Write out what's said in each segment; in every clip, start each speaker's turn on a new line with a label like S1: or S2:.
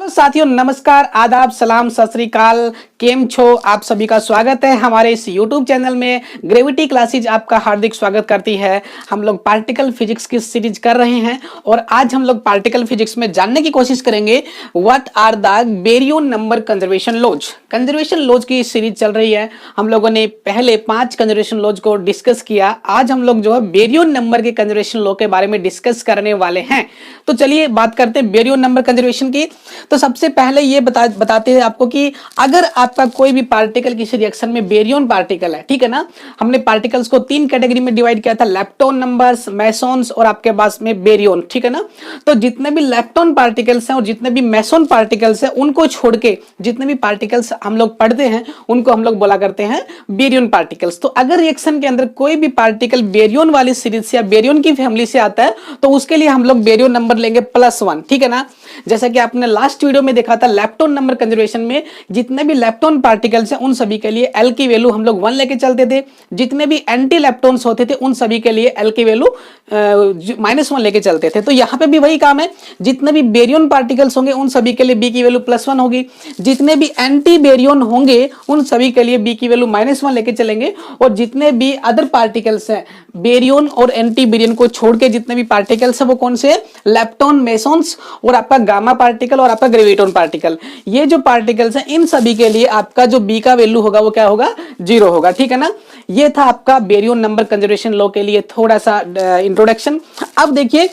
S1: साथियों नमस्कार, आदाब, सलाम, सत श्री अकाल, केम छो। आप सभी का स्वागत है हमारे इस YouTube चैनल में। ग्रेविटी क्लासेज आपका हार्दिक स्वागत करती है। हम लोग पार्टिकल फिजिक्स की सीरीज कर रहे हैं और आज हम लोग पार्टिकल फिजिक्स में जानने की कोशिश करेंगे what are the baryon number conservation laws. Conservation laws की सीरीज चल रही है। हम लोगों ने पहले 5 कंजर्वेशन लॉज को डिस्कस किया। आज हम लोग जो है बेरियन नंबर के कंजर्वेशन लॉ के बारे में डिस्कस करने वाले हैं। तो चलिए बात करते हैं बेरियन नंबर कंजर्वेशन की। तो सबसे पहले ये बताते हैं आपको कि अगर आपका कोई भी पार्टिकल किसी रिएक्शन में बेरियन पार्टिकल है, ठीक है ना। हमने पार्टिकल्स को 3 कैटेगरी में डिवाइड किया था, लेप्टॉन नंबर्स, मेसॉन्स और आपके पास में बेरियन, ठीक है ना। तो जितने भी लेप्टॉन पार्टिकल्स हैं और जितने भी मेसॉन पार्टिकल्स हैं उनको छोड़ के जितने भी पार्टिकल्स हम लोग पढ़ते हैं उनको हम लोग बोला करते हैं बेरियन पार्टिकल्स। तो अगर रिएक्शन के अंदर कोई भी पार्टिकल बेरियन वाली सीरीज से या बेरियन की फैमिली से आता है तो उसके लिए हम लोग बेरियन नंबर लेंगे +1, ठीक है ना। जैसा कि आपने लास्ट वीडियो में देखा था लेप्टॉन नंबर कंजर्वेशन में जितने भी लेप्टॉन पार्टिकल्स हैं उन सभी के लिए एल की वैल्यू हम लोग 1 लेके चलते थे। जितने भी एंटी लेप्टॉन्स होते थे उन सभी के लिए एल की वैल्यू -1 लेके चलते थे। तो यहाँ पे भी वही काम है, जितने भी बेरियन पार्टिकल्स होंगे उन सभी के लिए बी की वैल्यू +1 होगी। जितने भी एंटी बेरियन होंगे उन सभी के लिए बी की वैल्यू -1 लेके चलेंगे। और जितने भी अदर पार्टिकल्स हैं बेरियन और एंटी बेरियन को छोड़ के जितने भी पार्टिकल्स हैं वो कौन से, लेप्टॉन, मेसॉन्स और आपका गामा पार्टिकल और आपका ग्रेविटॉन पार्टिकल। ये जो पार्टिकल्स हैं इन सभी के लिए आपका जो बी का वैल्यू होगा वो क्या होगा, 0 होगा, ठीक है ना। ये था आपका बेरियन नंबर कंजर्वेशन लॉ के लिए थोड़ा सा इंट्रोडक्शन। अब देखिए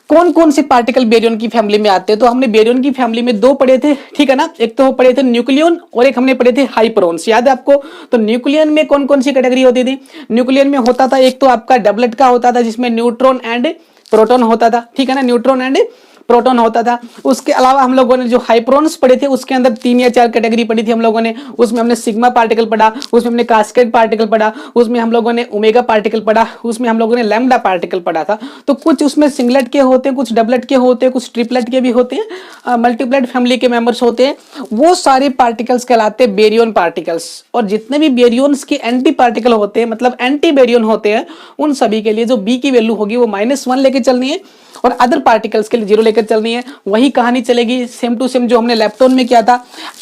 S1: कौन कौन से पार्टिकल बेरियन की फैमिली में आते हैं। तो हमने बेरियन की फैमिली में 2 पढ़े थे, ठीक है ना। एक तो पढ़े थे न्यूक्लियन और एक हमने पढ़े थे हाइपरॉन्स, याद है आपको। तो न्यूक्लियन में कौन कौन सी कैटेगरी होती थी। न्यूक्लियन में होता था एक तो आपका डबलेट का होता था जिसमें न्यूट्रॉन एंड प्रोटॉन होता था, ठीक है ना, न्यूट्रॉन एंड प्रोटॉन होता था। उसके अलावा हम लोगों ने जो हाइपरॉन्स पढ़े थे उसके अंदर 3 या 4 कैटेगरी पढ़ी थी हम लोगों ने। उसमें हमने सिग्मा पार्टिकल पढ़ा, उसमें हमने कास्केड पार्टिकल पढ़ा, उसमें हम लोगों ने ओमेगा पार्टिकल पढ़ा, उसमें हम लोगों ने लैम्डा पार्टिकल पढ़ा था। तो कुछ उसमें सिंगलेट के होते हैं, कुछ डबलेट के होते हैं, कुछ ट्रिपलेट के भी होते हैं, मल्टीप्लेट फैमिली के मेंबर्स होते हैं। वो सारे पार्टिकल्स कहलाते हैं बेरियन पार्टिकल्स। और जितने भी बेरियंस के एंटी पार्टिकल होते हैं मतलब एंटी बेरियन होते हैं उन सभी के लिए जो बी की वैल्यू होगी वो -1 लेके चलनी है और अदर पार्टिकल्स के लिए 0 लेकर चलनी है। वही कहानी चलेगी सेम टू सेम जो हमने लेप्टॉन में किया था।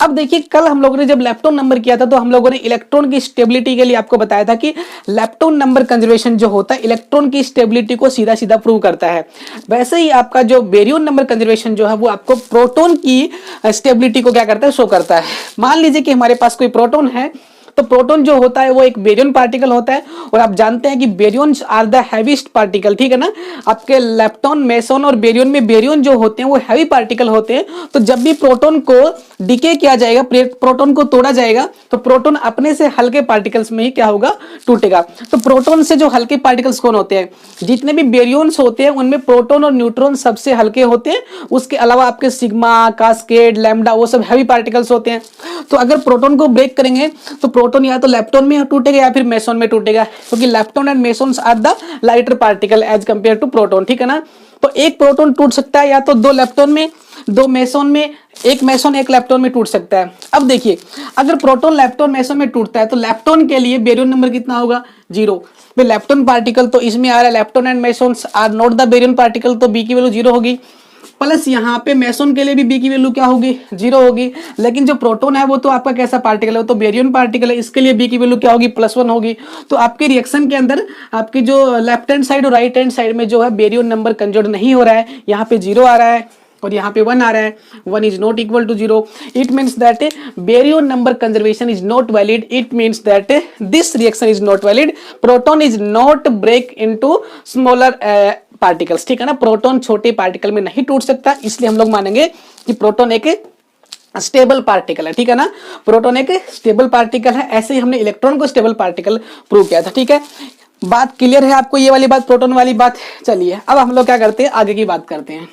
S1: अब देखिए कल हम लोगों ने जब लेप्टॉन नंबर किया था तो हम लोगों ने इलेक्ट्रॉन की स्टेबिलिटी के लिए आपको बताया था कि लेप्टॉन नंबर कंजर्वेशन जो होता है इलेक्ट्रॉन की स्टेबिलिटी को सीधा सीधा प्रूव करता है। वैसे ही आपका जो बेरियन नंबर कंजर्वेशन जो है वो आपको प्रोटॉन की स्टेबिलिटी को क्या करता है, शो करता है। मान लीजिए कि हमारे पास कोई प्रोटॉन है तो प्रोटॉन जो होता है वो एक बेरियन पार्टिकल होता है और आप जानते हैं कि बेरियंस आर द हैवीएस्ट पार्टिकल, ठीक है ना। आपके लेप्टॉन, मेसॉन और बेरियन में बेरियन जो होते हैं वो हैवी पार्टिकल होते हैं। तो जब भी प्रोटॉन को डिके किया जाएगा, प्रोटॉन को तोड़ा जाएगा तो प्रोटॉन अपने से हल्के पार्टिकल्स में ही क्या होगा, टूटेगा। तो प्रोटॉन से जो हल्के पार्टिकल्स कौन होते हैं, जितने भी बेरियंस होते हैं उनमें प्रोटॉन और न्यूट्रॉन सबसे हल्के होते हैं। उसके अलावा आपके सिग्मा, कास्केड, लैम्डा वो सब हैवी पार्टिकल्स होते हैं। तो अगर प्रोटॉन को ब्रेक करेंगे तो प्रोटॉन या तो लेप्टॉन में टूटेगा या फिर मेसॉन में टूटेगा, क्योंकि lepton and mesons are the lighter particle as compare to proton, ठीक है ना। तो एक प्रोटॉन टूट सकता है या तो 2 लेप्टॉन में, 2 मेसॉन में, 1 मेसॉन 1 लेप्टॉन में टूट सकता है। अब देखिए अगर प्रोटॉन, लेप्टॉन, मेसॉन में टूटता है तो लेप्टॉन के लिए बेरियन नंबर कितना होगा, 0। लेप्टॉन पार्टिकल तो इसमें आ रहा है, lepton and mesons are not the baryon particle, तो बी की वैल्यू 0 होगी। प्लस यहाँ पे मेसॉन के लिए भी बी की वैल्यू क्या होगी, 0 होगी। लेकिन जो प्रोटॉन है वो तो आपका कैसा पार्टिकल है, वो तो बेरियन पार्टिकल है, इसके लिए बी की वैल्यू क्या होगी, +1 होगी। तो आपके रिएक्शन के अंदर आपकी जो लेफ्ट हैंड साइड और राइट हैंड साइड में जो है बेरियन नंबर कंजर्व नहीं हो रहा है। यहाँ पे 0 आ रहा है और यहाँ पे 1 आ रहा है, 1 is not equal to 0। It means that baryon number conservation is not valid. It means that this reaction is not valid. Proton is not break into smaller particles, ठीक है ना। प्रोटॉन छोटे पार्टिकल में नहीं टूट सकता, इसलिए हम लोग मानेंगे कि प्रोटॉन एक स्टेबल पार्टिकल है, ठीक है ना। प्रोटॉन एक स्टेबल पार्टिकल है। ऐसे ही हमने इलेक्ट्रॉन को स्टेबल पार्टिकल प्रूव किया था, ठीक है। बात क्लियर है आपको, ये वाली बात, प्रोटॉन वाली बात। चलिए अब हम लोग क्या करते हैं, आगे की बात करते हैं,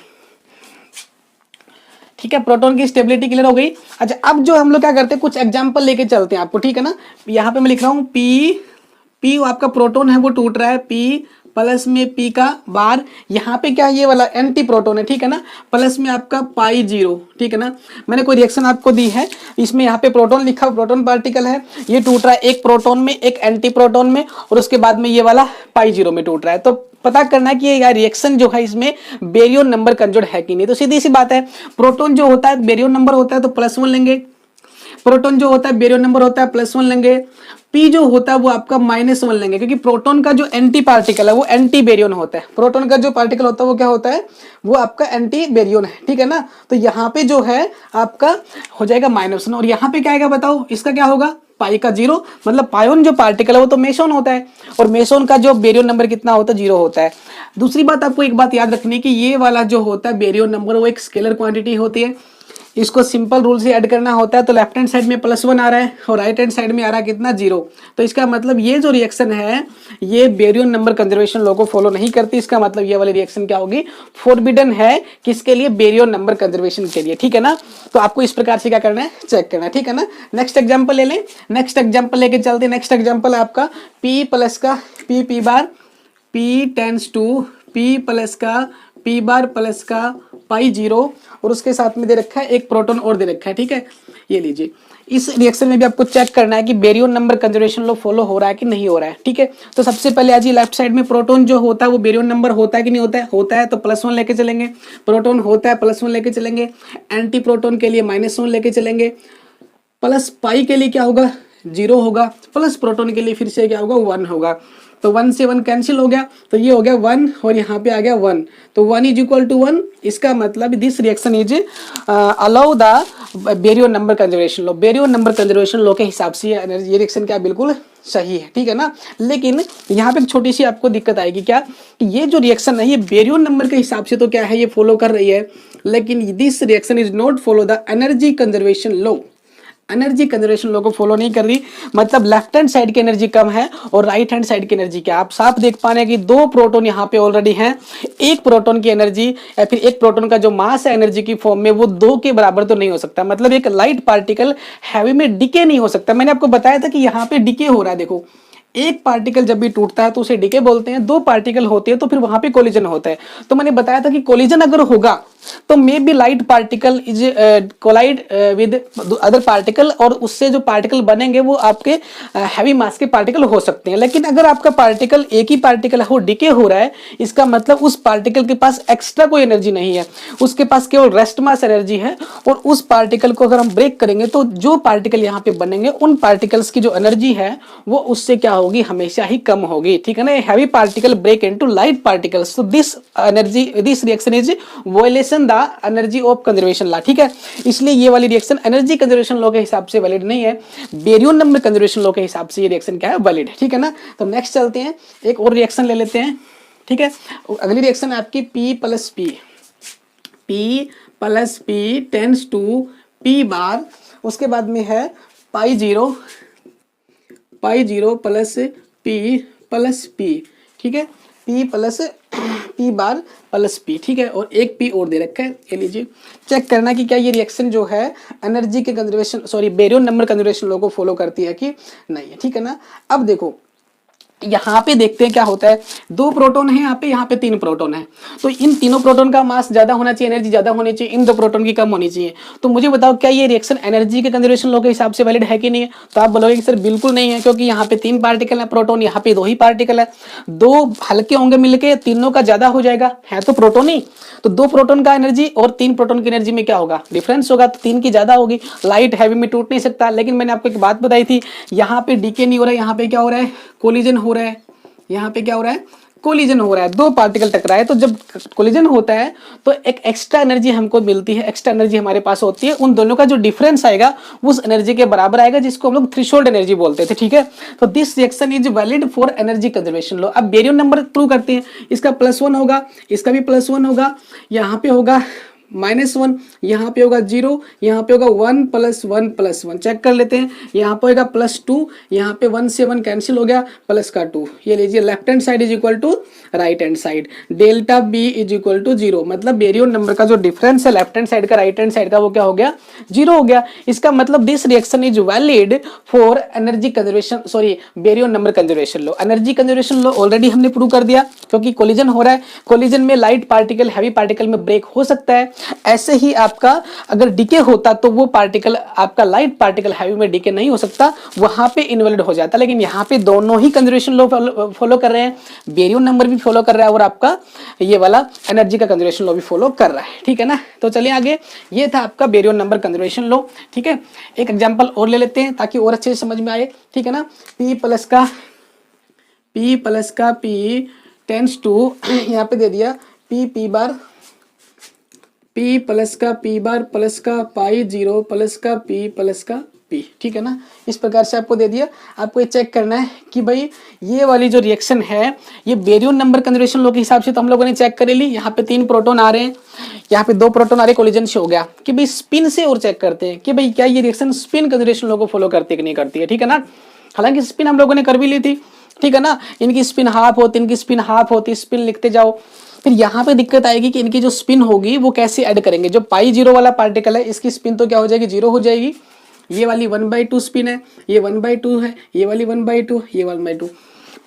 S1: ठीक है। प्रोटॉन की स्टेबिलिटी क्लियर हो गई। अच्छा अब जो हम लोग क्या करते हैं, कुछ एग्जांपल लेके चलते हैं आपको, ठीक है ना। यहाँ पे मैं लिख रहा हूँ पी आपका प्रोटॉन है वो टूट रहा है, P प्लस में पी का बार, यहाँ पे क्या है ये वाला एंटी प्रोटॉन है, ठीक है ना, प्लस में आपका पाई जीरो, ठीक है ना। मैंने कोई रिएक्शन आपको दी है, इसमें यहाँ पे प्रोटॉन लिखा, प्रोटॉन पार्टिकल है, ये टूट रहा है एक प्रोटॉन में एक एंटी प्रोटॉन में, और उसके बाद में ये वाला पाई जीरो में टूट रहा है। तो पता करना है कि ये रिएक्शन जो है इसमें बेरियन नंबर कंजुगेट है कि नहीं। तो सीधी सी बात है, प्रोटॉन जो होता है बेरियन नंबर होता है तो +1 लेंगे, प्रोटॉन जो होता है बेरियन नंबर होता है +1 लेंगे, पी जो होता है वो आपका -1 लेंगे, क्योंकि प्रोटॉन का जो एंटी पार्टिकल है वो एंटी बेरियन होता है, प्रोटॉन का जो पार्टिकल होता है वो क्या होता है, वो आपका एंटी बेरियन है, ठीक है ना। तो यहाँ पे जो है आपका हो जाएगा -1, और यहाँ पे क्या आएगा बताओ, इसका क्या होगा, पाई का 0, मतलब पायोन जो पार्टिकल है वो तो मेसोन होता है, और मेसोन का जो बेरियन नंबर कितना होता है, 0 होता है। दूसरी बात आपको एक बात याद रखनी कि ये वाला जो होता है बेरियन नंबर वो एक स्केलर क्वांटिटी होती है, इसको सिंपल रूल से ऐड करना होता है। तो लेफ्ट हैंड साइड में +1 आ रहा है और राइट हैंड साइड में आ रहा है कितना, 0। तो इसका मतलब ये जो रिएक्शन है ये बेरियन नंबर कंजर्वेशन लॉ को फॉलो नहीं करती, इसका मतलब ये वाली रिएक्शन क्या होगी, फॉरबिडन है, किसके लिए, बेरियन नंबर कंजर्वेशन के लिए, ठीक है ना। तो आपको इस प्रकार से क्या करना है, चेक करना है, ठीक है ना। नेक्स्ट एग्जाम्पल ले लें, नेक्स्ट एग्जाम्पल लेके चलते हैं। नेक्स्ट एग्जाम्पल है आपका P प्लस का P bar, P tends to P plus का P बार प्लस का पाई 0, और उसके साथ में दे रखा है एक प्रोटॉन और दे रखा है, ठीक है। ये लीजिए, इस रिएक्शन में भी आपको चेक करना है कि baryon number conservation law follow हो रहा है कि नहीं हो रहा है, ठीक है। तो सबसे पहले आज लेफ्ट साइड में प्रोटॉन जो होता है वो बेरियन नंबर होता है कि नहीं होता है, होता है, तो +1 लेके चलेंगे, प्रोटॉन होता है +1 लेके चलेंगे, एंटी प्रोटॉन के लिए -1 लेके चलेंगे, प्लस पाई के लिए क्या होगा, 0 होगा, प्लस प्रोटॉन के लिए फिर से क्या होगा, 1 होगा। तो 1 से 1 कैंसिल हो गया, तो ये हो गया 1 और यहाँ पे आ गया 1, तो 1 = 1। इसका मतलब this reaction is allow the baryon number conservation law, baryon number conservation law के हिसाब से ये रिएक्शन क्या बिल्कुल सही है, ठीक है ना। लेकिन यहाँ पे एक छोटी सी आपको दिक्कत आएगी, क्या कि ये जो रिएक्शन है ये बेरियन नंबर के हिसाब से तो क्या है, ये फॉलो कर रही है, लेकिन this reaction is not follow the energy conservation law, energy conservation law को फॉलो नहीं कर रही। मतलब लेफ्ट हैंड साइड की एनर्जी कम है और राइट हैंड साइड की एनर्जी क्या, आप साफ देख पा रहे हैं कि 2 प्रोटॉन यहाँ पे ऑलरेडी हैं, एक प्रोटॉन की एनर्जी या फिर एक प्रोटॉन का जो मास है एनर्जी की फॉर्म में वो 2 के बराबर तो नहीं हो सकता, मतलब एक लाइट पार्टिकल हैवी में डिके नहीं हो सकता। मैंने आपको बताया था कि यहाँ पे डिके हो रहा है, देखो एक पार्टिकल जब भी टूटता है तो उसे डिके बोलते हैं, 2 पार्टिकल होते हैं तो फिर वहां पे कोलिजन होता है। तो मैंने बताया था कि कोलिजन अगर होगा तो may be light particle is collide with other particle, और उससे जो पार्टिकल बनेंगे वो आपके हैवी मास के पार्टिकल हो सकते हैं। लेकिन अगर आपका पार्टिकल एक ही पार्टिकल है वो डिके हो रहा है, इसका मतलब उस पार्टिकल के पास एक्स्ट्रा कोई एनर्जी नहीं है, उसके पास केवल रेस्ट मास एनर्जी है, और उस पार्टिकल को अगर हम ब्रेक करेंगे तो जो पार्टिकल यहाँ पे बनेंगे उन पार्टिकल्स की जो एनर्जी है वो उससे क्या होगी, हमेशा ही कम होगी, ठीक है ना। Heavy particle break into light particles, so this reaction is violation the energy of conservation law, ठीक है। इसलिए ये वाली रिएक्शन एनर्जी कंजर्वेशन लॉ के हिसाब से वैलिड नहीं है, बेरियन नंबर कंजर्वेशन लॉ के हिसाब से ये रिएक्शन क्या है, वैलिड है, ठीक है ना। तो नेक्स्ट चलते हैं, एक और रिएक्शन ले लेते हैं, ठीक है। अगली रिएक्शन है आपकी P plus P tends to P bar, उसके बाद में है पाई जीरो प्लस P, ठीक है, P plus P bar plus P, ठीक है, और एक P और दे रखा है, ये लीजिए। चेक करना कि क्या ये रिएक्शन जो है एनर्जी के conservation baryon number conservation law को फॉलो करती है कि नहीं है, ठीक है ना। अब देखो यहाँ पे देखते हैं क्या होता है, 2 प्रोटॉन है यहाँ पे 3 प्रोटॉन है, तो इन तीनों प्रोटॉन का मास ज्यादा होना चाहिए, एनर्जी ज्यादा होनी चाहिए, इन 2 प्रोटॉन की कम होनी चाहिए। तो मुझे बताओ क्या ये रिएक्शन एनर्जी के कंजर्वेशन लॉ के हिसाब से वैलिड है कि नहीं है। तो आप बोलोगे कि सर बिल्कुल नहीं है, क्योंकि यहाँ पे 3 पार्टिकल है प्रोटॉन, यहाँ पे 2 ही पार्टिकल है, 2 हल्के होंगे मिलके, तीनों का ज्यादा हो जाएगा, है तो प्रोटॉन ही, तो 2 प्रोटॉन का एनर्जी और 3 प्रोटॉन की एनर्जी में क्या होगा, डिफरेंस होगा, तो 3 की ज्यादा होगी, लाइट हैवी में टूट नहीं सकता। लेकिन मैंने आपको एक बात बताई थी, यहाँ पे डीके नहीं हो रहा है, यहाँ पे क्या हो रहा है, कोलिजन हो रहा है, यहाँ पे क्या हो रहा है, कोलिजन हो रहा है, 2 पार्टिकल टकराए, तो जब कोलिजन होता है तो एक एक्स्ट्रा एनर्जी हमको मिलती है, एक्स्ट्रा एनर्जी हमारे पास होती है, उन दोनों का जो डिफरेंस आएगा उस एनर्जी के बराबर आएगा, जिसको हम लोग थ्रेशोल्ड एनर्जी बोलते थे, ठीक है। तो this reaction is valid for energy conservation law. अब बेरियन नंबर प्रूव करते हैं, इसका +1 होगा, इसका भी +1 होगा, यहाँ पे होगा -1, यहाँ पे होगा 0, यहाँ पे होगा 1 + 1 + 1, चेक कर लेते हैं। यहाँ पे होगा +2, यहाँ पे 1 से 1 कैंसिल हो गया, प्लस का 2, ये लीजिए left hand side is equal to right hand side, delta B is equal to 0, मतलब बेरियन नंबर का जो डिफरेंस है लेफ्ट हैंड साइड का राइट हैंड साइड का वो क्या हो गया, 0 हो गया। इसका मतलब this reaction is valid for energy conservation, sorry baryon number conservation law. Energy conservation law already हमने प्रूव कर दिया, क्योंकि कोलिजन हो रहा है, कोलिजन में लाइट पार्टिकल हैवी पार्टिकल में ब्रेक हो सकता है। ऐसे ही आपका अगर डीके होता तो वो पार्टिकल आपका लाइट पार्टिकल हैवी में डीके नहीं हो सकता, वहां पे इनवैलिड हो जाता। लेकिन यहाँ पे दोनों ही कंजर्वेशन लॉ फॉलो कर रहे हैं, बेरियन नंबर भी फॉलो कर रहा है और आपका ये वाला एनर्जी का कंजर्वेशन लॉ भी फॉलो कर रहा है, ठीक है ना। तो चलिए आगे, ये था आपका बेरियन नंबर कंजर्वेशन लॉ, ठीक है। एक एग्जांपल और ले लेते हैं ताकि और अच्छे से समझ में आए, ठीक है ना। P प्लस का P टेंस टू, यहाँ पे दे दिया P बार, P प्लस का P बार प्लस का पाई 0 प्लस का P प्लस का P, ठीक है ना। इस प्रकार से आपको दे दिया। आपको ये चेक करना है कि भाई ये वाली जो रिएक्शन है ये बेरियन नंबर कंजर्वेशन लॉ के हिसाब से तो हम लोगों ने चेक कर ली। यहाँ पे 3 प्रोटॉन आ रहे हैं, यहाँ पे 2 प्रोटॉन आ रहे, कोलिजन से हो गया। कि भाई स्पिन से और चेक करते हैं कि भाई क्या ये रिएक्शन स्पिन कंजर्वेशन लॉ को फॉलो करती है कि नहीं करती है, ठीक है ना। हालांकि स्पिन हम लोगों ने कर भी ली थी, ठीक है ना। इनकी स्पिन हाफ होती, इनकी स्पिन हाफ होती, स्पिन लिखते जाओ। फिर यहाँ पे दिक्कत आएगी कि इनकी जो स्पिन होगी वो कैसे ऐड करेंगे। जो पाई 0 वाला पार्टिकल है इसकी स्पिन तो क्या हो जाएगी, 0 हो जाएगी। ये वाली 1/2 स्पिन है, ये 1/2 है, ये वाली 1/2, ये 1/2।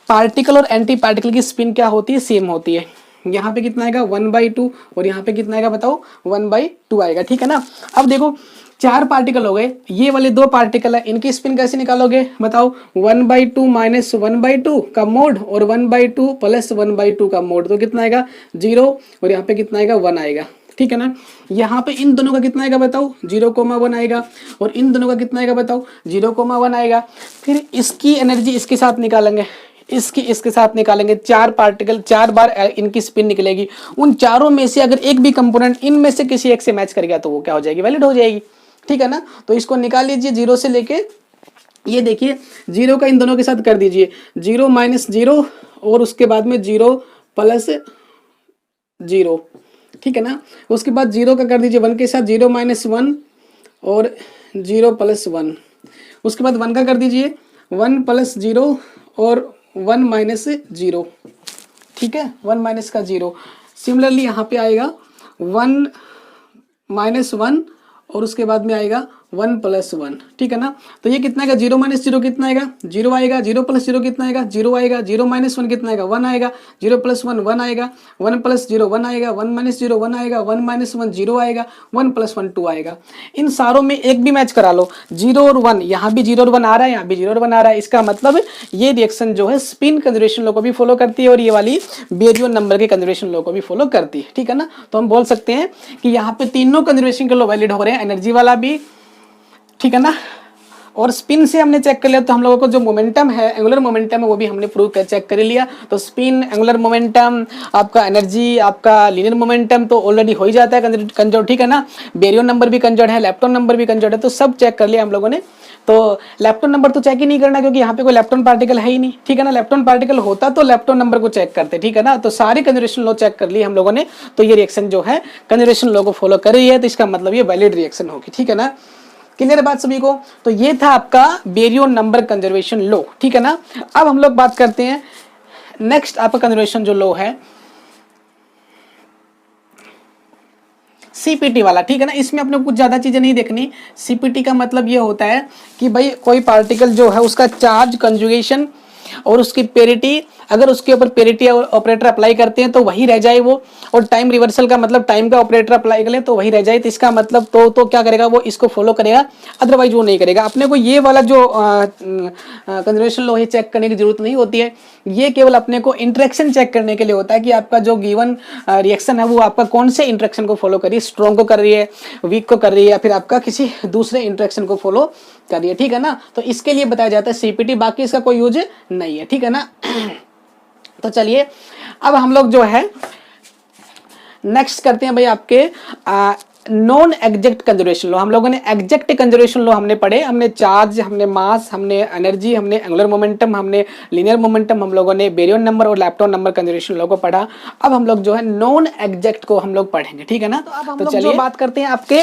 S1: पार्टिकल और एंटी पार्टिकल की स्पिन क्या होती है, सेम होती है। यहाँ पे कितना आएगा 1/2 और यहाँ पे कितना आएगा बताओ 1/2 आएगा, ठीक है ना। अब देखो 4 पार्टिकल हो गए, ये वाले 2 पार्टिकल है, इनकी स्पिन कैसे निकालोगे बताओ। 1/2 - 1/2 का मोड और 1/2 + 1/2 का मोड, तो कितना आएगा 0 और यहाँ पे कितना आएगा 1 आएगा, ठीक है ना। यहाँ पे इन दोनों का कितना आएगा बताओ 0,1 आएगा और इन दोनों का कितना आएगा बताओ 0,1 आएगा। फिर इसकी एनर्जी इसके साथ निकालेंगे, इसके साथ निकालेंगे। 4 पार्टिकल 4 बार इनकी स्पिन निकलेगी। उन चारों में से अगर एक भी कंपोनेंट इनमें से किसी एक से मैच कर गया तो वो क्या हो जाएगी, वैलिड हो जाएगी, ठीक है ना। तो इसको निकाल लीजिए 0 से लेके, ये देखिए 0 का इन दोनों के साथ कर दीजिए 0 - 0 और उसके बाद में 0 + 0, ठीक है ना। उसके बाद 0 का कर दीजिए 1 के साथ 0 - 1 और 0 + 1। उसके बाद 1 का कर दीजिए 1 + 0 और 1 - 0, ठीक है, 1 - का 0। सिमिलरली यहाँ पे आएगा 1 - 1 और उसके बाद में आएगा 1 + 1, ठीक है ना। तो ये कितना आएगा 0 - 0 कितना आएगा 0 आएगा, 0 + 0 कितना आएगा 0 आएगा, 0 - 1 कितना आएगा 1 आएगा, 0 + 1 1 आएगा, 1 + 0 1 आएगा, 1 - 0 1 आएगा, 1 - 1 0 आएगा, 1 + 1 2 आएगा। इन सारों में एक भी मैच करा लो, 0 और 1, यहाँ भी 0 और 1 आ रहा है, यहाँ भी 0 और 1 आ रहा है। इसका मतलब ये रिएक्शन जो है स्पिन कंजर्वेशन लॉ को भी फॉलो करती है और ये वाली बेरियन नंबर के कंजर्वेशन लॉ को भी फॉलो करती है, ठीक है ना। तो हम बोल सकते हैं कि यहाँ पे तीनों कंजर्वेशन के लॉ वैलिड हो रहे हैं, एनर्जी वाला भी, ठीक है ना। और स्पिन से हमने चेक कर लिया तो हम लोगों को जो मोमेंटम है, एंगुलर मोमेंटम है, वो भी हमने प्रूव कर चेक कर लिया। तो स्पिन, एंगुलर मोमेंटम, आपका एनर्जी, आपका लीनियर मोमेंटम तो ऑलरेडी हो ही जाता है कंजर्व, ठीक है ना। बेरियन नंबर भी कंजर्व है, लेप्टॉन नंबर भी कंजर्व है, तो सब चेक कर लिया हम लोगों ने। तो लेप्टॉन नंबर तो चेक ही नहीं करना क्योंकि यहाँ पे कोई लेप्टॉन पार्टिकल है ही नहीं, ठीक है ना। लेप्टॉन पार्टिकल होता तो लेप्टॉन नंबर को चेक करते, ठीक है ना। तो सारे कंजर्वेशन लॉ चेक कर लिए हम लोगों ने, तो ये रिएक्शन जो है कंजर्वेशन लॉ को फॉलो कर रही है, तो इसका मतलब ये वैलिड रिएक्शन होगी, ठीक है ना। क्लियर बात सभी को। तो ये था आपका बेरियन नंबर कंजर्वेशन लॉ, ठीक है ना। अब हम लोग बात करते हैं नेक्स्ट आपका कंजर्वेशन जो लॉ है सीपीटी वाला, ठीक है ना। इसमें अपने कुछ ज्यादा चीजें नहीं देखनी। सीपीटी का मतलब ये होता है कि भाई कोई पार्टिकल जो है उसका चार्ज कंजुगेशन और उसकी पेरिटी, अगर उसके ऊपर पेरिटी ऑपरेटर अप्लाई करते हैं तो वही रह जाए वो, और टाइम रिवर्सल का मतलब टाइम का ऑपरेटर अप्लाई करें तो वही रह जाए। तो इसका मतलब तो क्या करेगा वो, इसको फॉलो करेगा, अदरवाइज वो नहीं करेगा। अपने को ये वाला जो कंजर्वेशन लॉ है चेक करने की जरूरत नहीं होती है। ये केवल अपने को इंटरेक्शन चेक करने के लिए होता है कि आपका जो गिवन रिएक्शन है वो आपका कौन से इंटरेक्शन को फॉलो कर रही है, स्ट्रॉन्ग को कर रही है, वीक को कर रही है, या फिर आपका किसी दूसरे इंटरेक्शन को फॉलो कर रही है, ठीक है ना। तो इसके लिए बताया जाता है सीपीटी, बाकी इसका कोई यूज नहीं है, ठीक है ना। तो चलिए अब हम लोग जो है नेक्स्ट करते हैं भाई आपके नॉन एग्जैक्ट कंजर्वेशन लॉ, हम लोगों ने एग्जैक्ट कंजर्वेशन लॉ हमने पढ़े, हमने चार्ज, हमने मास, हमने एनर्जी, हमने एंगुलर मोमेंटम, हमने लीनियर मोमेंटम, हम लोगों ने बेरियन नंबर और लैप्टॉन नंबर कंजर्वेशन लॉ को पढ़ा। अब हम लोग जो है नॉन एग्जैक्ट को हम लोग पढ़ेंगे, ठीक है ना। तो अब हम लोग जो बात करते हैं आपके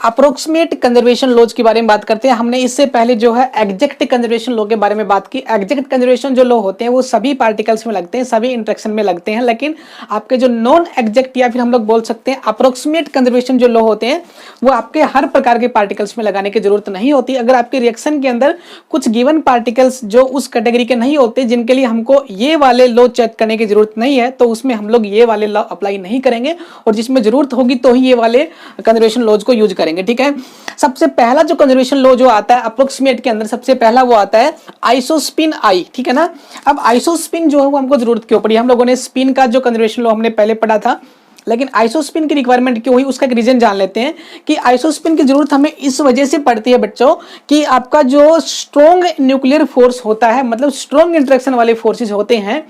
S1: अप्रोक्सीमेट कंजर्वेशन लॉज के बारे में बात करते हैं। हमने इससे पहले जो है एग्जैक्ट कंजर्वेशन लॉ के बारे में बात की। एग्जैक्ट कंजर्वेशन जो लॉ होते हैं वो सभी पार्टिकल्स में लगते हैं, सभी इंटरेक्शन में लगते हैं, लेकिन आपके जो नॉन एग्जैक्ट या फिर हम लोग बोल सकते हैं अप्रोक्सीमेट कंजर्वेशन जो लॉ होते हैं वो आपके हर प्रकार के पार्टिकल्स में लगाने की जरूरत नहीं होती। अगर आपके रिएक्शन के अंदर कुछ गिवन पार्टिकल्स जो उस कैटेगरी के नहीं होते, जिनके लिए हमको ये वाले लॉ चेक करने की जरूरत नहीं है, तो उसमें हम लोग ये वाले लॉ अप्लाई नहीं करेंगे, और जिसमें जरूरत होगी तो ही ये वाले कंजर्वेशन लॉज को यूज करेंगे, ठीक है। सबसे पहला जो कंजर्वेशन लॉ जो आता है अप्रोक्सीमेट के अंदर, सबसे पहला वो आता है आइसोस्पिन आई, ठीक है ना। अब आइसोस्पिन जो है वो हमको जरूरत क्यों पड़ी, हम लोगों ने स्पिन का जो कंजर्वेशन लॉ हमने पहले पढ़ा था, लेकिन आइसोस्पिन की रिक्वायरमेंट क्यों हुई उसका एक रीजन जान लेते हैं कि आइसोस्पिन की जरूरत हमें इस वजह से पड़ती है बच्चों कि आपका जो स्ट्रॉन्ग न्यूक्लियर फोर्स होता है, मतलब स्ट्रॉन्ग इंटरेक्शन वाले फोर्सेस होते हैं,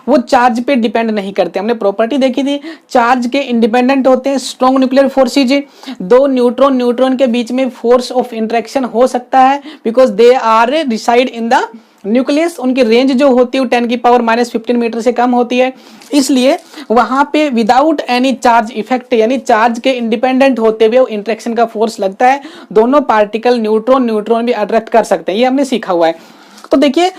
S1: वो चार्ज पे डिपेंड नहीं करते। हमने प्रॉपर्टी देखी थी, चार्ज के इंडिपेंडेंट होते हैं स्ट्रॉन्ग न्यूक्लियर फोर्सेज। दो न्यूट्रॉन के बीच में फोर्स ऑफ इंटरेक्शन हो सकता है because they are reside in the nucleus, उनकी रेंज जो होती है 10⁻⁻15 मीटर से कम होती है, इसलिए वहां पे विदाउट एनी चार्ज इफेक्ट यानी चार्ज के इंडिपेंडेंट होते हुए इंटरेक्शन का फोर्स लगता है। दोनों पार्टिकल न्यूट्रॉन भी अट्रैक्ट कर सकते हैं, ये हमने सीखा हुआ है। तो देखिए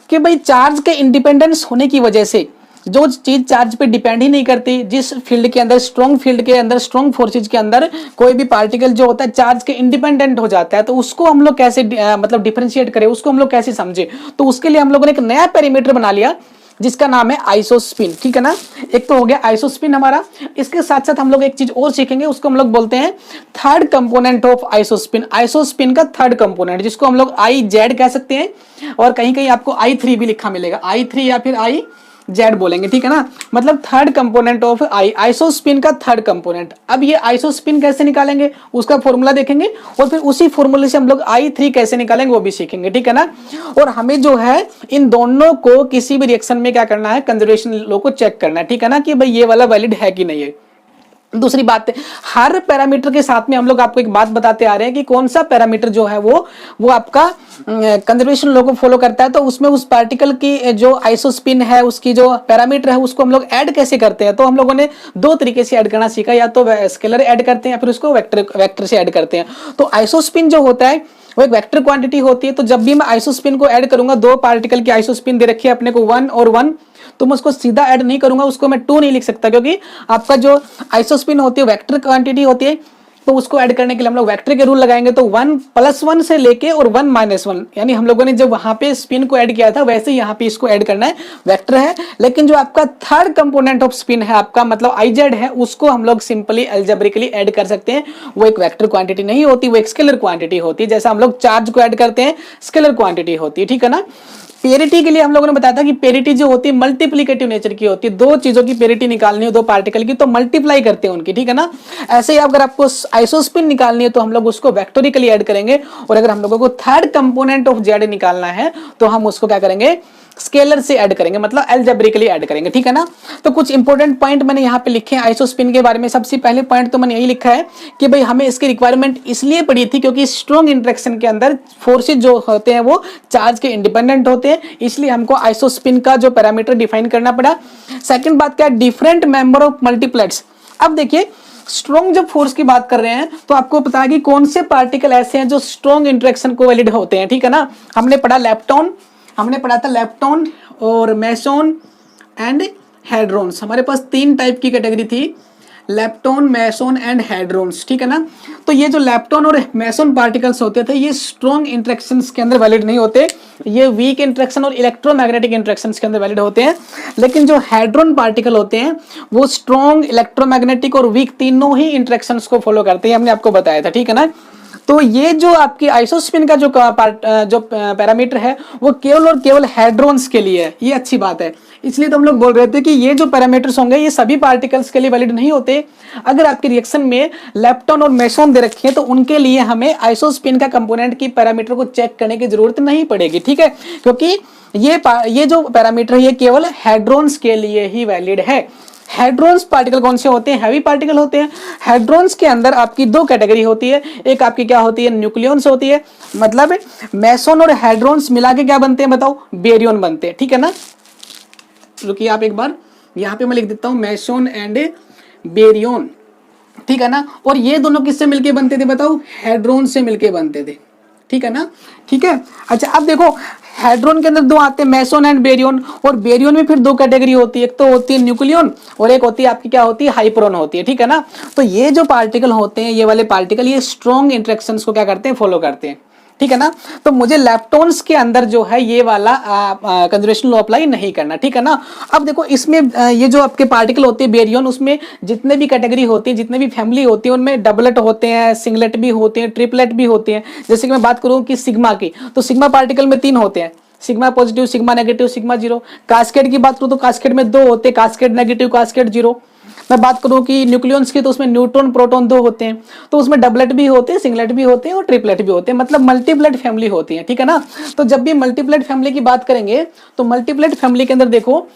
S1: कि भाई चार्ज के इंडिपेंडेंस होने की वजह से जो चीज चार्ज पे डिपेंड ही नहीं करती, जिस फील्ड के अंदर स्ट्रॉन्ग फील्ड के अंदर स्ट्रॉन्ग फोर्सेज के अंदर कोई भी पार्टिकल जो होता है चार्ज के इंडिपेंडेंट हो जाता है, तो उसको हम लोग कैसे मतलब डिफरेंशिएट करें, उसको हम लोग कैसे समझे, तो उसके लिए हम लोगों ने एक नया पैरामीटर बना लिया जिसका नाम है आइसोस्पिन, ठीक है ना। एक तो हो गया आइसोस्पिन हमारा, इसके साथ साथ हम लोग एक चीज और सीखेंगे, उसको हम लोग बोलते हैं third component of isospin. Isospin का थर्ड कंपोनेंट जिसको हम लोग आई जेड कह सकते हैं, और कहीं कहीं आपको I3 भी लिखा मिलेगा, I3 या फिर आई जेड बोलेंगे, ठीक है ना। मतलब थर्ड कंपोनेंट ऑफ आइसोस्पिन का थर्ड कंपोनेंट। अब ये आइसोस्पिन कैसे निकालेंगे उसका फॉर्मूला देखेंगे, और फिर उसी फॉर्मूले से हम लोग I3 कैसे निकालेंगे वो भी सीखेंगे, ठीक है ना। और हमें जो है इन दोनों को किसी भी रिएक्शन में क्या करना है, कंजर्वेशन लॉ को चेक करना है, ठीक है ना, कि भाई ये वाला वैलिड है कि नहीं है। दूसरी बात है, हर पैरामीटर के साथ में हम लोग आपको एक बात बताते आ रहे हैं कि कौन सा पैरामीटर जो है वो आपका कंजर्वेशन लॉ को फॉलो करता है, तो उसमें उस पार्टिकल की जो आइसोस्पिन है उसकी जो पैरामीटर है उसको हम लोग ऐड कैसे करते हैं। तो हम लोगों ने दो तरीके से ऐड करना सीखा, या तो स्केलर ऐड करते हैं या फिर उसको वेक्टर से ऐड करते हैं। तो आइसोस्पिन जो होता है वो एक वेक्टर क्वांटिटी होती है, तो जब भी मैं आइसोस्पिन को ऐड करूंगा, दो पार्टिकल की आइसोस्पिन दे रखी है अपने को 1 और 1, तो मैं उसको सीधा ऐड नहीं करूंगा, उसको मैं 2 नहीं लिख सकता, क्योंकि आपका जो आइसोस्पिन होती है वेक्टर क्वांटिटी होती है, तो उसको ऐड करने के लिए हम लोग वेक्टर के रूल लगाएंगे। तो 1+1 से लेके और 1-1, यानी हम लोगों ने जब वहां पे स्पिन को ऐड किया था वैसे ही यहाँ पे इसको ऐड करना है, वेक्टर है। लेकिन जो आपका थर्ड कंपोनेंट ऑफ स्पिन है आपका मतलब IZ है, उसको हम लोग सिंपली अलजेब्रिकली ऐड कर सकते हैं। वो एक वेक्टर क्वांटिटी नहीं होती, वो एक स्केलर क्वांटिटी होती है, जैसा हम लोग चार्ज को ऐड करते हैं स्केलर क्वांटिटी होती है, ठीक है ना। पेरिटी के लिए हम लोगों ने बताया था कि पेरिटी जो होती है मल्टीप्लिकेटिव नेचर की होती है, दो चीजों की पेरिटी निकालनी हो दो पार्टिकल की तो मल्टीप्लाई करते हैं उनकी, ठीक है ना। ऐसे ही अगर आपको आइसोस्पिन निकालनी है तो हम लोग उसको वेक्टोरिकली ऐड करेंगे, और अगर हम लोगों को थर्ड कंपोनेंट ऑफ जेड निकालना है तो हम उसको क्या करेंगे, स्केलर से ऐड करेंगे, मतलब अलजेब्रिकली ऐड करेंगे, ठीक है ना। तो कुछ इंपॉर्टेंट पॉइंट मैंने यहाँ पे लिखे हैं आइसोस्पिन के बारे में। सबसे पहले पॉइंट तो मैंने यही लिखा है कि भाई हमें इसकी रिक्वायरमेंट इसलिए पड़ी थी क्योंकि स्ट्रॉन्ग इंटरेक्शन के अंदर फोर्सेज जो होते हैं वो चार्ज के इंडिपेंडेंट होते हैं, इसलिए हमको आइसोस्पिन का जो पैरामीटर डिफाइन करना पड़ा। सेकेंड बात क्या है, डिफरेंट मेंबर ऑफ मल्टीप्लेट्स। अब देखिए स्ट्रॉन्ग जब फोर्स की बात कर रहे हैं तो आपको पता है कि कौन से पार्टिकल ऐसे हैं जो स्ट्रॉन्ग इंटरेक्शन को वैलिड होते हैं, ठीक है ना। हमने पढ़ा लेप्टॉन, हमने पढ़ा था लेप्टॉन और मेसोन एंड हेड्रोन्स। हमारे पास 3 टाइप की कैटेगरी थी, लेप्टॉन, मेसोन एंड हेड्रोन्स, ठीक है ना। तो ये जो लेप्टॉन और मेसोन पार्टिकल्स होते थे ये स्ट्रॉन्ग इंटरेक्शंस के अंदर वैलिड नहीं होते, ये वीक इंटरेक्शन और इलेक्ट्रोमैग्नेटिक इंटरेक्शंस के अंदर वैलिड होते हैं। लेकिन जो हेड्रोन पार्टिकल होते हैं वो स्ट्रॉन्ग, इलेक्ट्रोमैग्नेटिक और वीक तीनों ही इंटरेक्शंस को फॉलो करते हैं, हमने आपको बताया था, ठीक है ना। तो ये जो आपकी आइसोस्पिन का जो पैरामीटर है वो केवल और केवल हेड्रोन्स के लिए है, ये अच्छी बात है। इसलिए तो हम लोग बोल रहे थे कि ये जो पैरामीटर्स होंगे ये सभी पार्टिकल्स के लिए वैलिड नहीं होते। अगर आपके रिएक्शन में लेप्टॉन और मेसोन दे रखे हैं तो उनके लिए हमें आइसोस्पिन का कंपोनेंट की पैरामीटर को चेक करने की जरूरत नहीं पड़ेगी, ठीक है, क्योंकि ये जो पैरामीटर ये केवल हेड्रोन्स के लिए ही वैलिड है। हेड्रॉन्स पार्टिकल कौन से होते हैं? हैवी पार्टिकल होते हैं। हेड्रॉन्स के अंदर आपकी दो कैटेगरी होती है, एक आपकी क्या होती है? न्यूक्लियॉन्स होती है। मतलब मेसोन और हेड्रॉन्स मिला के क्या बनते हैं बताओ? बेरियन बनते हैं, ठीक है ना। रुकिए आप एक बार, यहाँ पे मैं लिख देता हूँ मेसोन एंड बेरियन, ठीक है ना। और ये दोनों किससे मिलके बनते थे बताओ? हेड्रॉन से मिलके बनते थे, ठीक है ना। ठीक है, अच्छा अब देखो हेड्रॉन के अंदर दो आते हैं, मेसोन एंड बेरियन। और बेरियन में फिर दो कैटेगरी होती है, एक तो होती है न्यूक्लियन और एक होती है आपकी क्या होती है? हाइपरॉन होती है, ठीक है ना। तो ये जो पार्टिकल होते हैं, ये वाले पार्टिकल, ये स्ट्रॉन्ग इंटरेक्शंस को क्या करते हैं? फॉलो करते हैं, ठीक है ना। तो मुझे लेप्टॉन्स के अंदर जो है ये वाला कंजर्वेशन लॉ अप्लाई नहीं करना, ठीक है ना। अब देखो इसमें ये जो आपके पार्टिकल होते हैं बेरियन, उसमें जितने भी कैटेगरी होती है, जितने भी फैमिली होती है, उनमें डबलेट होते हैं, सिंगलेट भी होते हैं, ट्रिपलेट भी होते हैं। जैसे कि मैं बात करूं कि सिग्मा की, तो सिग्मा पार्टिकल में 3 होते हैं, sigma positive, sigma negative, sigma zero. Cascade की बात करूं तो कास्केड में 2 होते हैं, कास्केड नेगेटिव, कास्केड जीरो। मैं बात करूं कि न्यूक्लियॉन्स की, तो उसमें न्यूट्रॉन प्रोटॉन 2 होते हैं, तो उसमें डबलेट भी होते हैं, सिंगलेट भी होते हैं और ट्रिपलेट भी होते हैं, मतलब मल्टीप्लेट फैमिली होती है, ठीक है ना। तो जब भी मल्टीप्लेट फैमिली की बात करेंगे तो मल्टीप्लेट फैमिली के अंदर देखो,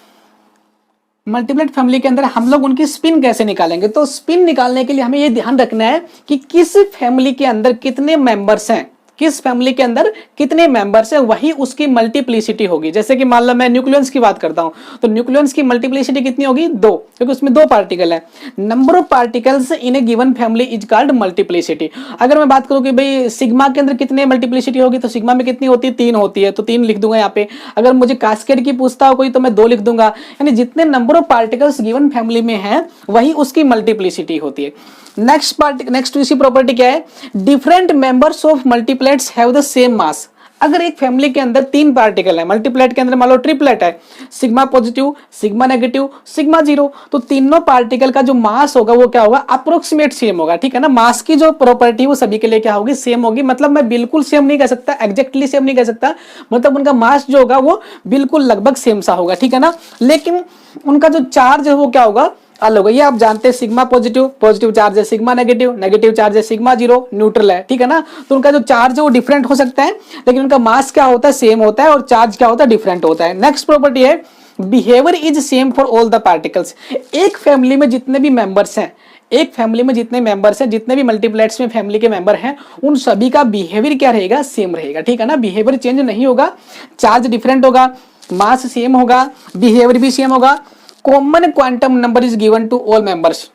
S1: मल्टीप्लेट फैमिली के अंदर हम लोग उनकी स्पिन कैसे निकालेंगे? तो स्पिन निकालने के लिए हमें यह ध्यान रखना है कि किस फैमिली के अंदर कितने मेंबर्स हैं, किस फैमिली के अंदर कितने मेंबर्स हैं, वही उसकी मल्टीप्लिसिटी होगी। जैसे कि मान लो मैं न्यूक्लियॉन्स की बात करता हूं, तो न्यूक्लियॉन्स की मल्टीप्लिसिटी कितनी होगी? 2, क्योंकि उसमें 2 पार्टिकल है। Number of particles in a given family is called multiplicity. अगर मैं बात करूं कि भाई सिग्मा के अंदर कितने मल्टीप्लिसिटी होगी, तो सिग्मा में कितनी होती है? 3 होती है, तो 3 लिख दूंगा यहाँ पे। अगर मुझे कास्केड की पूछता हो कोई, तो मैं 2 लिख दूंगा। यानी जितने number of particles given family में है, वही उसकी मल्टीप्लिसिटी होती है। नेक्स्ट इसी प्रॉपर्टी क्या है? Different members of multiplets have the same mass. अगर एक फैमिली के अंदर 3 पार्टिकल है, मल्टीप्लेट के अंदर मान लो ट्रिपलेट है, sigma positive, sigma negative, sigma zero, तो तीनों पार्टिकल का जो मास होगा वो क्या होगा? अप्रोक्सीमेट सेम होगा, ठीक है ना। मास की जो प्रॉपर्टी वो सभी के लिए क्या होगी? सेम होगी। मतलब मैं बिल्कुल सेम नहीं कह सकता, एग्जैक्टली सेम नहीं कह सकता, मतलब उनका मास जो होगा वो बिल्कुल लगभग सेम सा होगा, ठीक है ना। लेकिन उनका जो चार्ज है वो क्या होगा? अलग होगा। ये आप जानते हैं, सिग्मा पॉजिटिव, पॉजिटिव चार्ज है, सिग्मा नेगेटिव, नेगेटिव चार्ज है, सिग्मा जीरो न्यूट्रल है, ठीक है ना। तो उनका जो चार्ज है वो डिफरेंट हो सकता है, लेकिन उनका मास क्या होता है? सेम होता है, और चार्ज क्या होता है? डिफरेंट होता है। नेक्स्ट प्रॉपर्टी है behaviour is same for all the particles. एक फैमिली में जितने भी मेंबर्स हैं, एक फैमिली में जितने मेंबर्स हैं, जितने भी मल्टीप्लेट्स में फैमिली के मेंबर हैं, उन सभी का बिहेवियर क्या रहेगा? सेम रहेगा, ठीक है ना। बिहेवियर चेंज नहीं होगा, चार्ज डिफरेंट होगा, मास सेम होगा, बिहेवियर भी सेम होगा। Common quantum number is given to all members.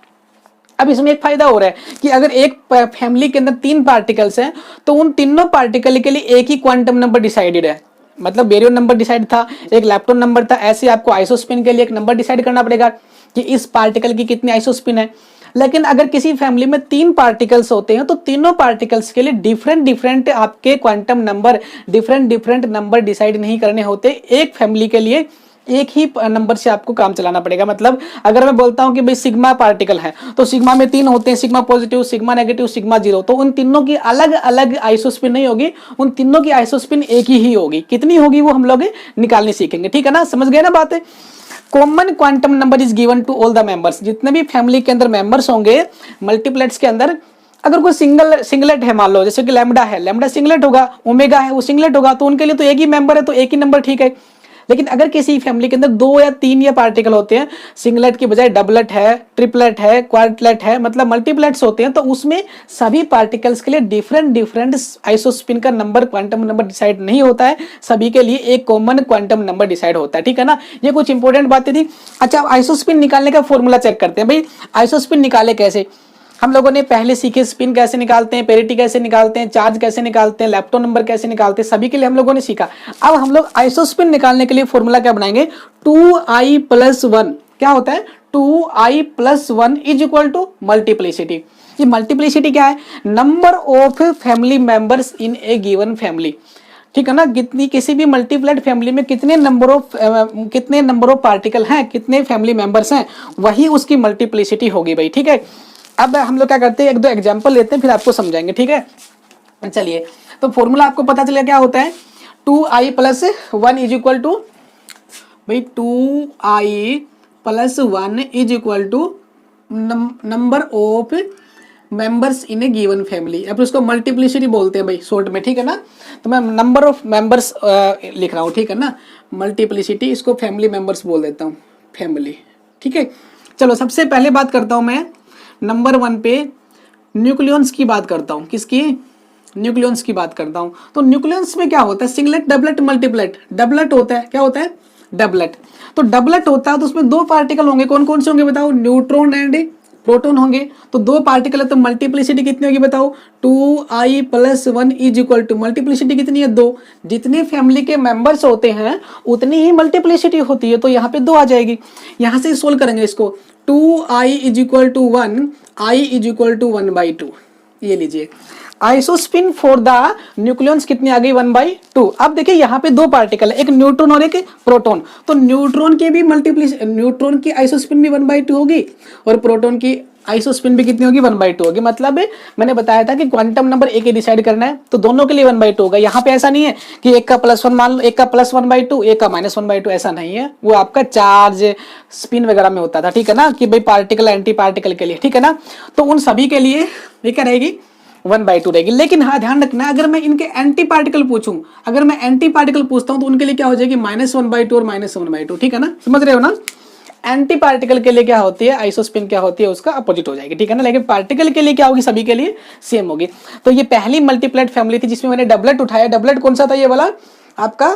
S1: अब इसमें एक फायदा हो रहा है कि अगर एक फैमिली के अंदर 3 पार्टिकल्स हैं, तो उन तीनों पार्टिकल के लिए एक ही क्वांटम नंबर डिसाइडेड है। मतलब बेरियन नंबर डिसाइड था, एक लेप्टॉन नंबर था, ऐसे आपको आइसोस्पिन के लिए एक नंबर डिसाइड करना पड़ेगा कि इस पार्टिकल की कितनी आइसोस्पिन है। लेकिन अगर किसी फैमिली में 3 पार्टिकल्स होते हैं, तो तीनों पार्टिकल्स के लिए डिफरेंट डिफरेंट आपके quantum number, different different number decide नहीं करने होते। एक फैमिली के लिए एक ही नंबर से आपको काम चलाना पड़ेगा। मतलब अगर मैं बोलता हूं कि भाई सिग्मा पार्टिकल है, तो सिग्मा में 3 होते हैं, sigma positive, sigma negative, sigma zero, तो उन तीनों की अलग अलग आइसोस्पिन नहीं होगी, उन तीनों की आइसोस्पिन एक ही होगी। कितनी होगी वो हम लोग निकालनी सीखेंगे, ठीक है ना। समझ गए ना बात? Common quantum number is given to all the members. जितने भी फैमिली के अंदर मेंबर्स होंगे मल्टीप्लेट्स के अंदर, अगर कोई सिंगलेट है, मान लो जैसे कि लैम्डा है, लैम्डा सिंगलेट होगा, ओमेगा है वो सिंगलेट होगा, तो उनके लिए तो एक ही मेंबर है, तो एक ही नंबर ठीक है। लेकिन अगर किसी फैमिली के अंदर 2 या 3 या पार्टिकल होते हैं, सिंगलेट की बजाय डबलेट है, ट्रिपलेट है, क्वाड्रलेट है, मतलब मल्टीप्लेट्स होते हैं, तो उसमें सभी पार्टिकल्स के लिए डिफरेंट डिफरेंट आइसोस्पिन का नंबर, क्वांटम नंबर डिसाइड नहीं होता है। सभी के लिए एक कॉमन क्वांटम नंबर डिसाइड होता है, ठीक है ना। ये कुछ इंपॉर्टेंट बातें थी। अच्छा, आइसोस्पिन निकालने का फॉर्मूला चेक करते हैं। भाई आइसोस्पिन निकाले कैसे? हम लोगों ने पहले सीखे स्पिन कैसे निकालते हैं, पेरिटी कैसे निकालते हैं, चार्ज कैसे निकालते हैं, लेप्टॉन नंबर कैसे निकालते हैं, सभी के लिए हम लोगों ने सीखा। अब हम लोग आइसोस्पिन निकालने के लिए फॉर्मूला क्या बनाएंगे? 2i+1 क्या होता है? 2i+1 is equal to multiplicity. ये मल्टीप्लिसिटी क्या है? Number of family members in a given family, ठीक है ना। कितनी किसी भी मल्टीप्लेट फैमिली में कितने नंबर ऑफ पार्टिकल हैं, कितने फैमिली मेंबर्स हैं, वही उसकी मल्टीप्लिसिटी होगी भाई, ठीक है। अब हम लोग क्या करते हैं, 1-2 एग्जांपल लेते हैं, फिर आपको समझाएंगे, ठीक है। चलिए, तो फॉर्मूला आपको पता चलेगा क्या होता है? 2i+1 इज इक्वल टू, भाई 2i+1 is equal to number of members in a given family. अब उसको मल्टीप्लिसिटी बोलते हैं भाई शॉर्ट में, ठीक है ना। तो मैं नंबर ऑफ मेंबर्स लिख रहा हूँ, ठीक है ना। मल्टीप्लिसिटी, इसको फैमिली मेंबर्स बोल देता हूँ, फैमिली, ठीक है। चलो सबसे पहले बात करता हूं मैं नंबर 1 पे न्यूक्लियंस की बात करता हूं। किसकी? न्यूक्लियंस की बात करता हूं। तो न्यूक्लियंस में क्या होता है? Singlet, doublet, multiplet. डबलेट होता है, क्या होता है? डबलेट। तो डबलेट होता है तो उसमें दो पार्टिकल होंगे। कौन कौन से होंगे बताओ? न्यूट्रॉन एंड प्रोटॉन होंगे। तो दो पार्टिकल है तो मल्टीप्लिसिटी कितनी होगी बताओ? 2i+1 is equal to, multiplicity कितनी है? 2। जितने फैमिली के मेंबर्स होते हैं उतनी ही मल्टीप्लिसिटी होती है, तो यहाँ पे 2 आ जाएगी। यहाँ से सोल्व करेंगे इसको। 2i is equal to 1, i is equal to 1/2। ये लीजिए आइसोस्पिन फॉर द न्यूक्लियंस कितनी आ गई? 1/2। अब देखिए यहाँ पे दो पार्टिकल है, एक न्यूट्रॉन और एक प्रोटॉन। तो न्यूट्रॉन के भी न्यूट्रॉन की आइसोस्पिन भी 1/2 होगी और प्रोटॉन की आइसोस्पिन भी कितनी होगी? 1/2 होगी। मतलब मैंने बताया था कि क्वांटम नंबर एक ही डिसाइड करना है, तो दोनों के लिए 1/2 होगा। यहाँ पे ऐसा नहीं है कि एक का +1 मान लो, एक का +1/2, एक का -1/2, ऐसा नहीं है। वो आपका चार्ज स्पिन वगैरह में होता था, ठीक है ना, कि भाई पार्टिकल एंटी पार्टिकल के लिए, ठीक है ना। तो उन सभी के लिए ये क्या रहेगी? 1/2 रहेगी। लेकिन हाँ ध्यान रखना, अगर मैं इनके एंटी पार्टिकल पूछूं, अगर मैं एंटी पार्टिकल पूछता हूं तो उनके लिए क्या हो जाएगी? -1/2 और -1/2, ठीक है ना, समझ रहे हो ना। एंटी पार्टिकल के लिए क्या होती है? आइसोस्पिन क्या होती है? उसका अपोजिट हो जाएगी, ठीक है ना। लेकिन पार्टिकल के लिए क्या होगी? सभी के लिए सेम होगी। तो ये पहली मल्टीप्लेट फैमिली थी जिसमें मैंने डबलेट उठाया। डबलेट कौन सा था? ये वाला आपका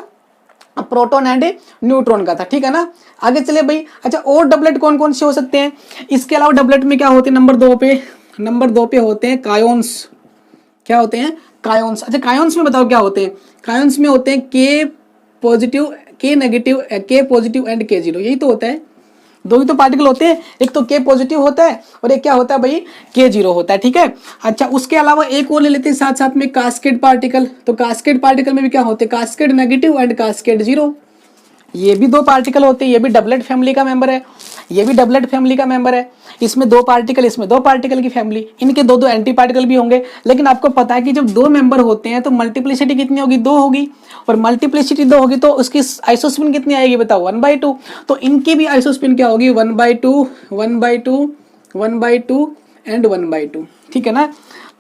S1: प्रोटॉन एंड न्यूट्रॉन का था, ठीक है ना। आगे चले भाई। अच्छा, और डबलेट कौन कौन से हो सकते हैं? इसके अलावा डबलेट में क्या होते हैं? नंबर 2 पे होते हैं कायोन्स। क्या होते हैं? कायोन्स। अच्छा, कायोन्स में बताओ क्या होते हैं? कायोन्स में होते हैं के पॉजिटिव, के नेगेटिव, के पॉजिटिव एंड के जीरो। यही तो होता है। दो ही तो पार्टिकल होते हैं, एक तो के पॉजिटिव होता है और एक क्या होता है भाई? के जीरो होता है, ठीक है। अच्छा, उसके अलावा एक और ले लेते हैं साथ साथ में, कास्केड पार्टिकल। तो कास्केड पार्टिकल में भी क्या होते हैं? Cascade negative and cascade zero. ये भी दो पार्टिकल होते हैं। ये भी डबलेट फैमिली का मेंबर है, ये भी डबलेट फैमिली का मेंबर है। इसमें दो पार्टिकल, इसमें दो पार्टिकल की फैमिली। इनके दो दो एंटी पार्टिकल भी होंगे। लेकिन आपको पता है कि जब दो मेंबर होते हैं तो मल्टीप्लिसिटी कितनी होगी? 2 होगी। और मल्टीप्लिसिटी 2 होगी तो उसकी आइसोस्पिन कितनी आएगी बताओ? 1/2। तो इनकी भी आइसोस्पिन क्या होगी? 1/2, 1/2, 1/2 एंड 1/2, ठीक है ना।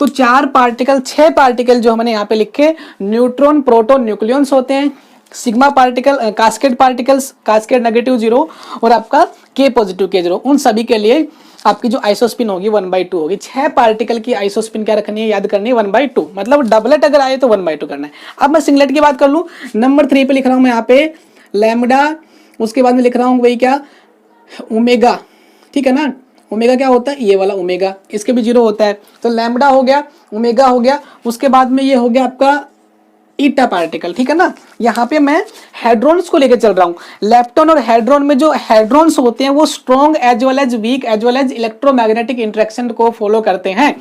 S1: तो 4 पार्टिकल, 6 पार्टिकल जो हमने यहाँ पे लिखे, न्यूट्रॉन, प्रोटॉन, न्यूक्लियंस होते हैं। Sigma particle, cascade particles, cascade negative 0 और आपका के पॉजिटिव के 0। उन सभी के लिए आपकी जो आइसोस्पिन होगी 1/2 होगी। 6 पार्टिकल की आइसोस्पिन क्या रखनी है? याद करनी है 1/2। मतलब डबलेट अगर आए तो 1/2 करना है। अब मैं सिंगलेट की बात कर लूं। नंबर 3 पे लिख रहा हूं मैं यहाँ पे लैम्डा। उसके बाद में लिख रहा हूं वही क्या? ओमेगा, ठीक है ना। ओमेगा क्या होता है? ये वाला ओमेगा, इसके भी 0 होता है। तो लैम्डा हो गया, ओमेगा हो गया। उसके बाद में ये हो गया आपका ईटा पार्टिकल, ठीक है ना। यहाँ पे मैं हेड्रॉन्स को लेकर चल रहा हूँ। लेप्टॉन और हेड्रॉन में जो हेड्रॉन्स होते हैं वो strong as well as weak as well as electromagnetic interaction को फॉलो करते हैं।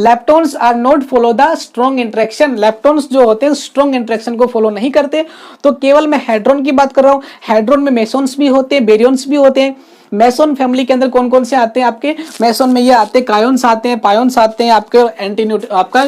S1: Leptons are not follow the strong interaction. Leptons जो होते हैं स्ट्रॉन्ग इंटरेक्शन को फॉलो नहीं करते। तो केवल मैं हेड्रॉन की बात कर रहा हूँ। हेड्रॉन में मेसोन्स भी होते हैं, बेरियंस भी होते हैं। मेसोन फैमिली के अंदर कौन कौन से आते हैं आपके? मेसोन में ये आते हैं, कायोन्स आते हैं, पायोन्स आते हैं, आपके एंटीन्यूट आपका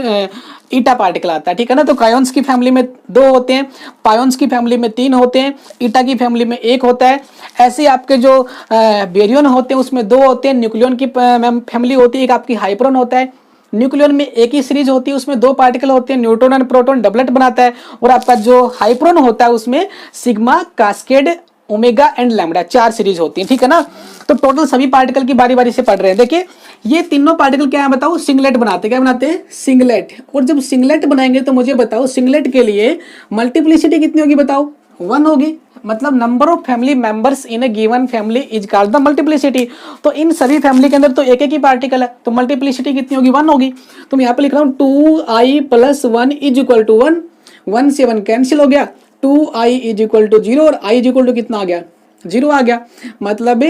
S1: ईटा पार्टिकल आता है, ठीक है ना। तो कायोन्स की फैमिली में 2 होते हैं, पायोन्स की फैमिली में 3 होते हैं, ईटा की फैमिली में 1 होता है। ऐसे आपके जो बेरियन होते हैं उसमें 2 होते हैं। न्यूक्लियन की फैमिली होती है, एक आपकी हाइप्रोन होता है। न्यूक्लियन में एक ही सीरीज होती है, उसमें 2 पार्टिकल होते हैं, न्यूट्रॉन एंड प्रोटॉन, डबलेट बनाता है। और आपका जो हाइप्रोन होता है उसमें sigma, cascade, omega and lambda 4 series होती है, ठीक है ना। तो टोटल सभी पार्टिकल की बारी बारी से पढ़ रहे हैं। देखिए ये तीनों पार्टिकल क्या है बताओ? सिंगलेट बनाते हैं। क्या बनाते हैं? सिंगलेट। और जब सिंगलेट बनाएंगे तो मुझे बताओ सिंगलेट के लिए मल्टीप्लिसिटी कितनी होगी बताओ? 1 होगी। मतलब number of family members in a given family is called the multiplicity. तो इन सभी फैमिली के अंदर तो एक एक ही पार्टिकल है, तो मल्टीप्लिसिटी कितनी होगी? 1 होगी। तो मैं यहाँ पे लिख रहा हूँ 2i+1 इज इक्वल टू 1। 1 से 1 कैंसिल हो गया। 2i इज इक्वल टू 0 और i इज इक्वल टू कितना आ गया? 0 आ गया। मतलब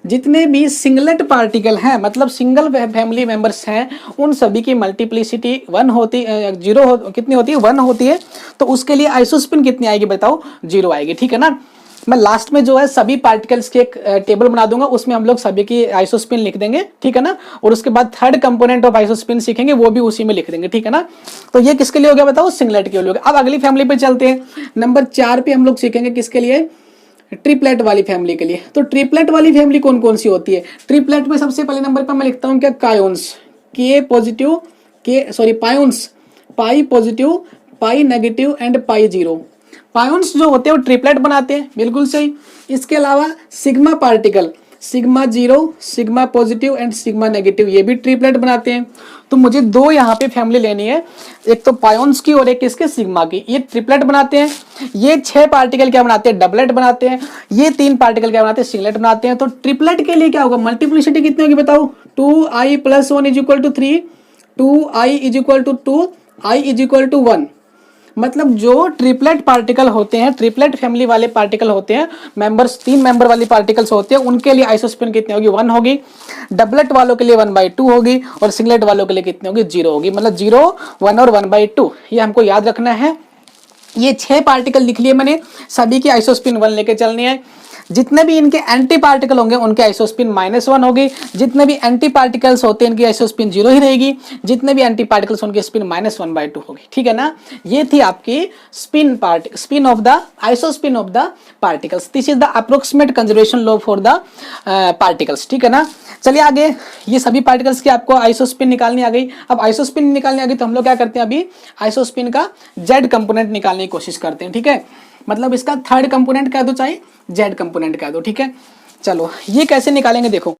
S1: जितने भी सिंगलेट पार्टिकल हैं, मतलब सिंगल फैमिली मेंबर्स हैं, उन सभी की मल्टीप्लिसिटी 1 होती, 0 कितनी होती है? 1 होती है। तो उसके लिए आइसोस्पिन कितनी आएगी बताओ? 0 आएगी, ठीक है ना। मैं लास्ट में जो है सभी पार्टिकल्स के एक टेबल बना दूंगा, उसमें हम लोग सभी की आइसोस्पिन लिख देंगे, ठीक है ना। और उसके बाद थर्ड कंपोनेंट ऑफ आइसोस्पिन सीखेंगे, वो भी उसी में लिख देंगे, ठीक है ना। तो ये किसके लिए हो गया बताओ? सिंगलेट के लिए हो गया। अब अगली फैमिली पे चलते हैं। नंबर 4 पे हम लोग सीखेंगे किसके लिए? ट्रिपलेट वाली फैमिली के लिए। तो ट्रिपलेट वाली फैमिली कौन कौन सी होती है? ट्रिपलेट में सबसे पहले नंबर पर मैं लिखता हूं क्या? Kaons, K positive, pions, pi positive, pi negative and pi 0। Pions जो होते हैं वो ट्रिपलेट बनाते हैं, बिल्कुल सही। इसके अलावा sigma particle, sigma zero, sigma positive and sigma negative, ये भी ट्रिपलेट बनाते हैं। तो मुझे दो यहाँ पे फैमिली लेनी है, एक तो पायोन्स की और एक किसके, सिग्मा की। ये ट्रिपलेट बनाते हैं। ये 6 पार्टिकल क्या बनाते हैं, डबलेट बनाते हैं। ये 3 पार्टिकल क्या बनाते हैं, सिंगलेट बनाते हैं। तो ट्रिपलेट के लिए क्या होगा, मल्टीप्लिसिटी कितनी होगी बताओ, 2i + 1 = 3, 2i = 2, i = 1। मतलब जो ट्रिपलेट पार्टिकल होते हैं, ट्रिपलेट फैमिली वाले पार्टिकल होते हैं, मेंबर्स 3 मेंबर वाली पार्टिकल्स होते हैं, उनके लिए आइसोस्पिन कितनी होगी, 1 होगी। डबलेट वालों के लिए 1/2 होगी और सिंगलेट वालों के लिए कितनी होगी, 0 होगी। मतलब 0, 1 और 1/2 ये हमको याद रखना है। ये 6 पार्टिकल लिख लिए मैंने, सभी की आइसोस्पिन 1 लेके चलनी है। जितने भी इनके एंटी पार्टिकल होंगे उनके आइसोस्पिन -1 होगी। जितने भी एंटी पार्टिकल्स होते हैं इनकी आइसोस्पिन 0 ही रहेगी। जितने भी एंटी पार्टिकल्स उनकी स्पिन -1/2 होगी। ठीक है ना, ये थी आपकी spin off the isospin of the particles. This is the approximate conservation law for the particles. ठीक है ना, चलिए आगे। ये सभी पार्टिकल्स की आपको आइसोस्पिन निकालनी आ गई। अब आइसोस्पिन निकालनी आ गई तो हम लोग क्या करते हैं, अभी आइसोस्पिन का जेड कंपोनेंट निकालने की कोशिश करते हैं। ठीक है, मतलब इसका थर्ड कंपोनेंट कह दो चाहे जेड कंपोनेंट कह दो। ठीक है, चलो ये कैसे निकालेंगे देखो।